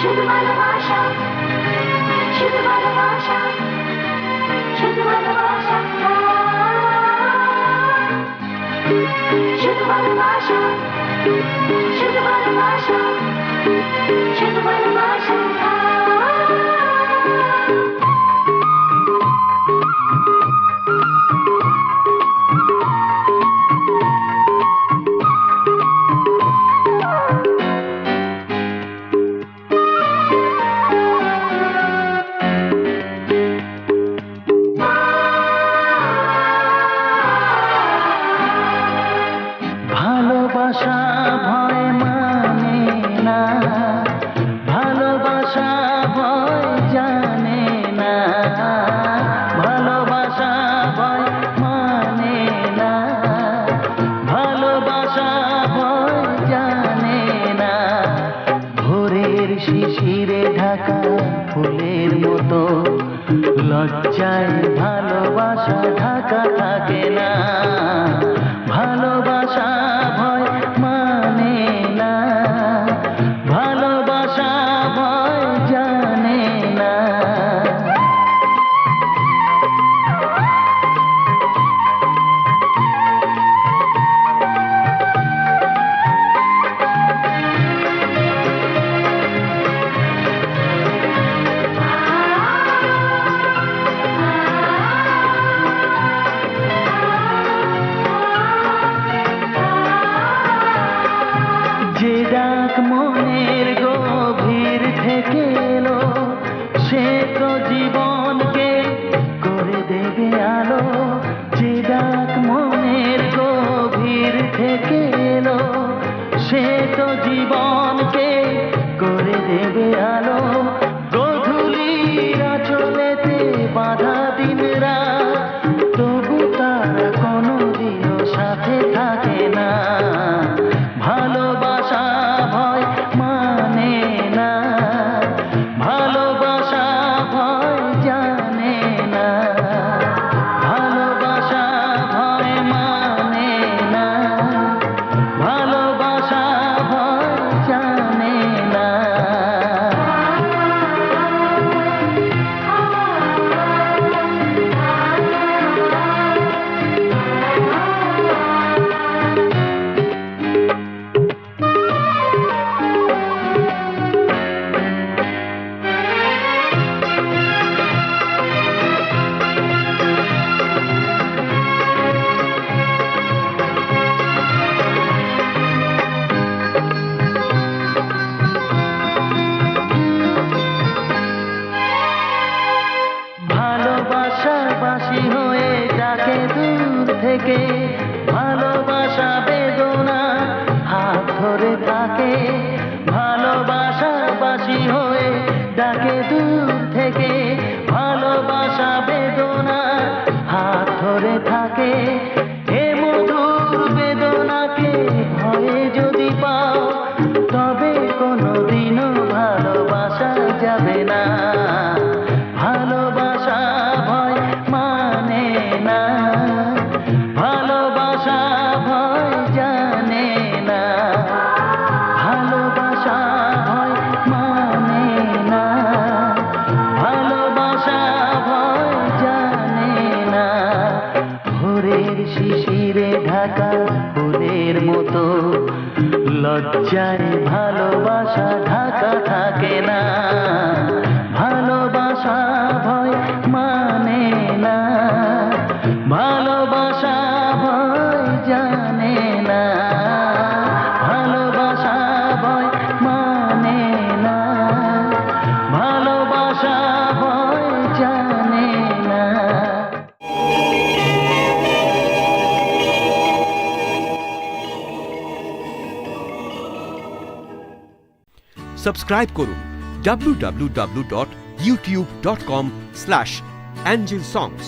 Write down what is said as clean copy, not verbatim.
শুধু ভালোবাসা, শুধু ভালোবাসা, শুধু ভালোবাসা, শুধু ভালোবাসা, শুধু ভালোবাসা, শুধু ভালোবাসা। ভালোবাসা ভয় মানে না, ভালোবাসা ভয় জানে না, ভালোবাসা ভয় মানে না, ভালোবাসা ভয় জানে না। ভোরের শিশিরে ঢাকা ফুলের মতো লজ্জায় ভালোবাসা ঢাকা থাকে না। ভালোবাসা ভয় মানে না, ভালোবাসা ভয় জানে না। যে ডাক মনের গভীর থেকে এলো, সে তো জীবনকে করে দেবে আলো। যে ডাক মনের গভীর থেকে এলো, সে তো জীবনকে করে দেবে আলো। গধূলির আঁচলেতে বাঁধা দিন রাত, তবু তারা কোনোদিনও সাথে থাকে না। ভালোবাসা ভয় মানে না, ভালোবাসা ভয় জানে না, ভালোবাসা ভয় মানে না, ভালোবাসা ভয় জানে না। ভালোবাসাবাসী হয়ে ডাকে দূর থেকে, ভালোবাসা বেদনা হাত ধরে থাকে। ভালোবাসাবাসী হয়ে ডাকে দূর থেকে, ভালোবাসা বেদনা হাত ধরে থাকে। এ মধুর বেদনাকে ভয়ে যদি পাও, তবে কোনোদিনও ভালোবাসা যাবে না। ভালোবাসা ভয় মানে না, ভালোবাসা ভয় জানে না, ভালোবাসা ভয় মানে না, ভালোবাসা ভয় জানে না। ভোরের শিশিরে ঢাকা ফুলের মতো লজ্জায় ভালোবাসা ঢাকা থাকে না। ভালোবাসা ভয় মানে না, ভালোবাসা ভয় জানে না, ভালোবাসা ভয় মানে না, ভালোবাসা ভয় জানে না। সাবস্ক্রাইব করুন www.youtube.com/angelsongs